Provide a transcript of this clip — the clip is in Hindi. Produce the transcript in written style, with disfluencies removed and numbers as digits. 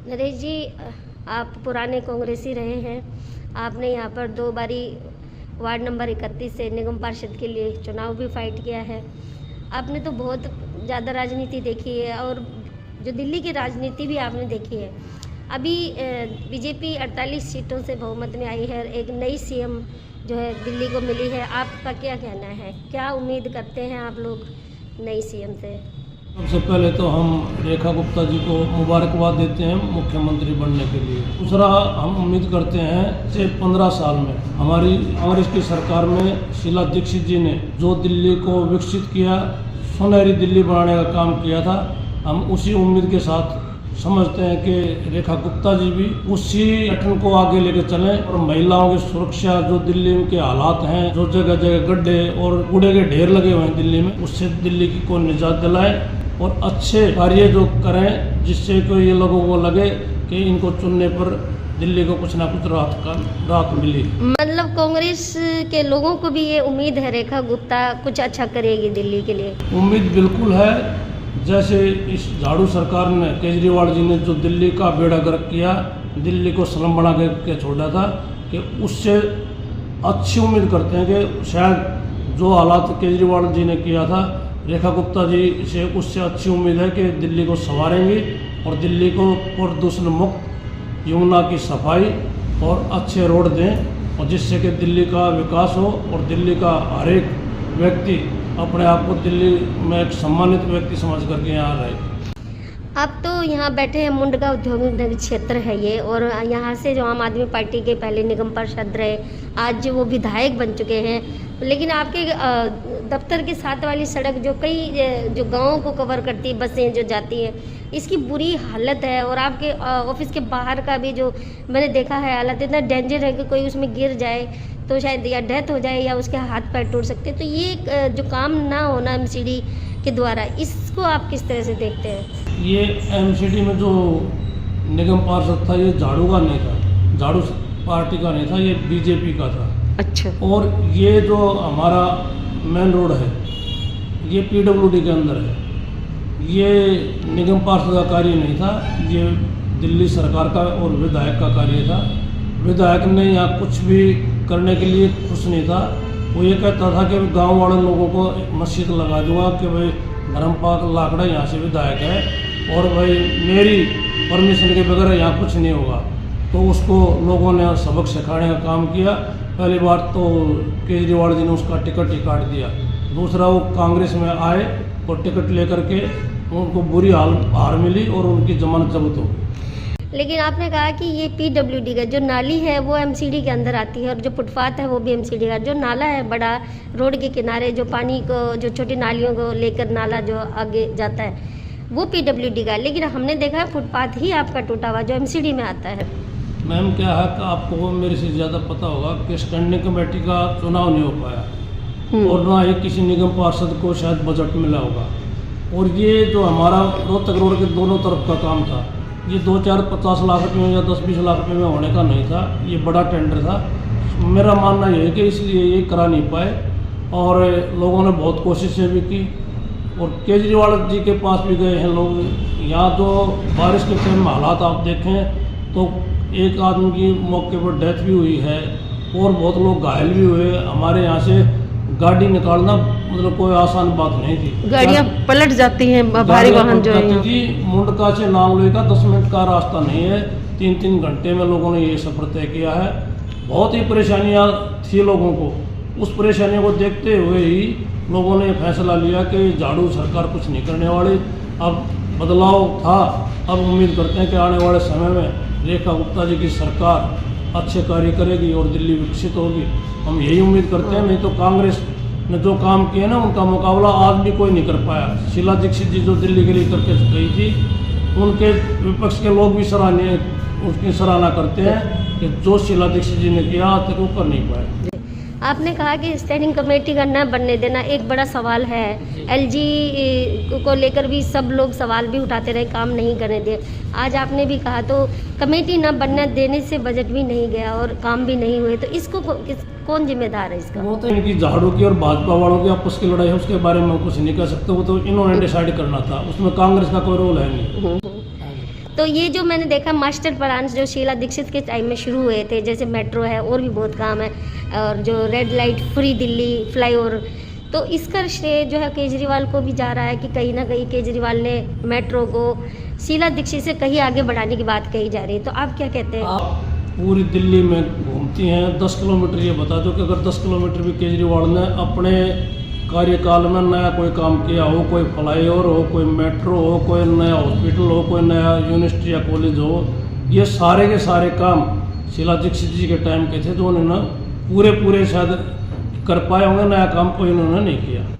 नरेश जी, आप पुराने कांग्रेसी रहे हैं। आपने यहाँ पर 2 बारी वार्ड नंबर 31 से निगम पार्षद के लिए चुनाव भी फाइट किया है। आपने तो बहुत ज़्यादा राजनीति देखी है और जो दिल्ली की राजनीति भी आपने देखी है। अभी बीजेपी 48 सीटों से बहुमत में आई है, एक नई सीएम जो है दिल्ली को मिली है। आपका क्या कहना है, क्या उम्मीद करते हैं आप लोग नई सीएम से? सबसे पहले तो हम रेखा गुप्ता जी को मुबारकबाद देते हैं मुख्यमंत्री बनने के लिए। दूसरा, हम उम्मीद करते हैं कि 15 साल में हमारी कांग्रेस की सरकार में शीला दीक्षित जी ने जो दिल्ली को विकसित किया, सुनहरी दिल्ली बनाने का काम किया था, हम उसी उम्मीद के साथ समझते हैं कि रेखा गुप्ता जी भी उसी गठन को आगे लेकर चलें और महिलाओं की सुरक्षा, जो दिल्ली के हालात हैं, जो जगह जगह गड्ढे और कूड़े के ढेर लगे हुए हैं दिल्ली में, उससे दिल्ली को निजात दिलाए और अच्छे कार्य जो करें जिससे कोई ये लोगों को लगे कि इनको चुनने पर दिल्ली को कुछ ना कुछ राहत मिली। मतलब कांग्रेस के लोगों को भी ये उम्मीद है रेखा गुप्ता कुछ अच्छा करेगी दिल्ली के लिए? उम्मीद बिल्कुल है। जैसे इस झाड़ू सरकार ने, केजरीवाल जी ने जो दिल्ली का बेड़ा गर्क किया, दिल्ली को स्लम बना के छोड़ा था, कि उससे अच्छी उम्मीद करते हैं कि शायद जो हालात केजरीवाल जी ने किया था, रेखा गुप्ता जी से उससे अच्छी उम्मीद है कि दिल्ली को संवारेंगी और दिल्ली को प्रदूषण मुक्त, यमुना की सफाई और अच्छे रोड दें, और जिससे कि दिल्ली का विकास हो और दिल्ली का हर एक व्यक्ति अपने आप को दिल्ली में एक सम्मानित व्यक्ति समझ करके यहाँ रहे। आप तो यहाँ बैठे हैं, मुंडका औद्योगिक क्षेत्र है ये, और यहाँ से जो आम आदमी पार्टी के पहले निगम पार्षद रहे, आज वो विधायक बन चुके हैं। लेकिन आपके दफ्तर के साथ वाली सड़क जो कई जो गाँवों को कवर करती है, बसें जो जाती हैं, इसकी बुरी हालत है। और आपके ऑफिस के बाहर का भी जो मैंने देखा है हालत इतना डेंजर है कि कोई उसमें गिर जाए तो शायद या डेथ हो जाए या उसके हाथ पैर टूट सकते हैं। तो ये जो काम ना होना एमसीडी के द्वारा, इसको आप किस तरह से देखते हैं? ये एमसीडी में जो निगम पार्षद था, ये झाड़ू का नहीं था, झाड़ू पार्टी का नहीं था, ये बीजेपी का था। अच्छा। और ये जो हमारा मेन रोड है, ये पीडब्ल्यूडी के अंदर है। ये निगम पार्षद का कार्य नहीं था, ये दिल्ली सरकार का और विधायक का कार्य था। विधायक ने यहाँ कुछ भी करने के लिए खुश नहीं था। वो ये कहता था कि गांव वाले लोगों को मस्जिद लगा दूंगा कि भाई धर्मपाल लाकड़ा यहाँ से विधायक है और भाई मेरी परमिशन के बगैर यहाँ कुछ नहीं होगा। तो उसको लोगों ने सबक सिखाने का काम किया। पहली बार तो केजरीवाल जी ने उसका टिकट ही काट दिया। दूसरा, वो कांग्रेस में आए और टिकट लेकर के उनको बुरी हार मिली और उनकी जमानत जब्त हो गई। लेकिन आपने कहा कि ये पीडब्ल्यूडी का जो नाली है वो एमसीडी के अंदर आती है और जो फुटपाथ है वो भी एमसीडी का, जो नाला है बड़ा रोड के किनारे जो पानी को, जो छोटी नालियों को लेकर नाला जो आगे जाता है, वो पीडब्ल्यूडी का। लेकिन हमने देखा है फुटपाथ ही आपका टूटा हुआ जो एमसीडी में आता है। मैम, क्या है कि आपको मेरे से ज़्यादा पता होगा कि स्टैंडिंग कमेटी का चुनाव नहीं हो पाया और ना ही किसी निगम पार्षद को शायद बजट मिला होगा। और ये जो हमारा रोहतक रोड के दोनों तरफ का काम था, ये 2-4-50 लाख रुपये में या 10-20 लाख रुपये में होने का नहीं था, ये बड़ा टेंडर था। मेरा मानना ये है कि इसलिए ये करा नहीं पाए और लोगों ने बहुत कोशिशें भी की और केजरीवाल जी के पास भी गए हैं लोग। यहाँ जो बारिश के टाइम में हालात आप देखें तो एक आदमी की मौके पर डेथ भी हुई है और बहुत लोग घायल भी हुए। हमारे यहाँ से गाड़ी निकालना मतलब कोई आसान बात नहीं थी, गाड़ियाँ पलट जाती हैं, भारी वाहन जो है। मुंडका से नांगलोई का 10 मिनट का रास्ता नहीं है, 3-3 घंटे में लोगों ने ये सफर तय किया है। बहुत ही परेशानियाँ थी लोगों को। उस परेशानियों को देखते हुए ही लोगों ने फैसला लिया कि झाड़ू सरकार कुछ नहीं करने वाली, अब बदलाव था। अब उम्मीद करते हैं कि आने वाले समय में रेखा गुप्ता जी की सरकार अच्छे कार्य करेगी और दिल्ली विकसित होगी। हम यही उम्मीद करते हैं। नहीं तो कांग्रेस ने जो काम किए ना, उनका मुकाबला आज भी कोई नहीं कर पाया। शीला दीक्षित जी जो दिल्ली के लिए करके गई थी, उनके विपक्ष के लोग भी सराहनीय उसकी सराहना करते हैं कि जो शीला दीक्षित जी ने किया आज तक वो कर नहीं पाए। आपने कहा कि स्टैंडिंग कमेटी का न बनने देना एक बड़ा सवाल है। एलजी को लेकर भी सब लोग सवाल भी उठाते रहे, काम नहीं करने दिए। आज आपने भी कहा, तो कमेटी न बनने देने से बजट भी नहीं गया और काम भी नहीं हुए, तो इसको कौन जिम्मेदार है इसका? वो तो इनकी झाड़ू की और भाजपा वालों की आपस की लड़ाई है, उसके बारे में कुछ नहीं कह सकते। वो तो इन्होंने डिसाइड करना था, उसमें कांग्रेस का कोई रोल है नहीं। तो ये जो मैंने देखा मास्टर प्लान जो शीला दीक्षित के टाइम में शुरू हुए थे, जैसे मेट्रो है और भी बहुत काम है, और जो red light free Delhi flyover, तो इसका श्रेय जो है केजरीवाल को भी जा रहा है कि कहीं ना कहीं केजरीवाल ने मेट्रो को शीला दीक्षित से कहीं आगे बढ़ाने की बात कही जा रही है। तो आप क्या कहते हैं? आप पूरी दिल्ली में घूमती हैं 10 किलोमीटर, ये बता दो कि अगर 10 किलोमीटर भी केजरीवाल ने अपने कार्यकाल में नया कोई काम किया हो, कोई फ्लाईओवर हो, कोई मेट्रो हो, कोई नया हॉस्पिटल हो, कोई नया यूनिवर्सिटी या कॉलेज हो, ये सारे के सारे काम शीला दीक्षित जी के टाइम के थे, जो उन्होंने पूरे शायद कर पाए होंगे, नया काम कोई इन्होंने नहीं किया।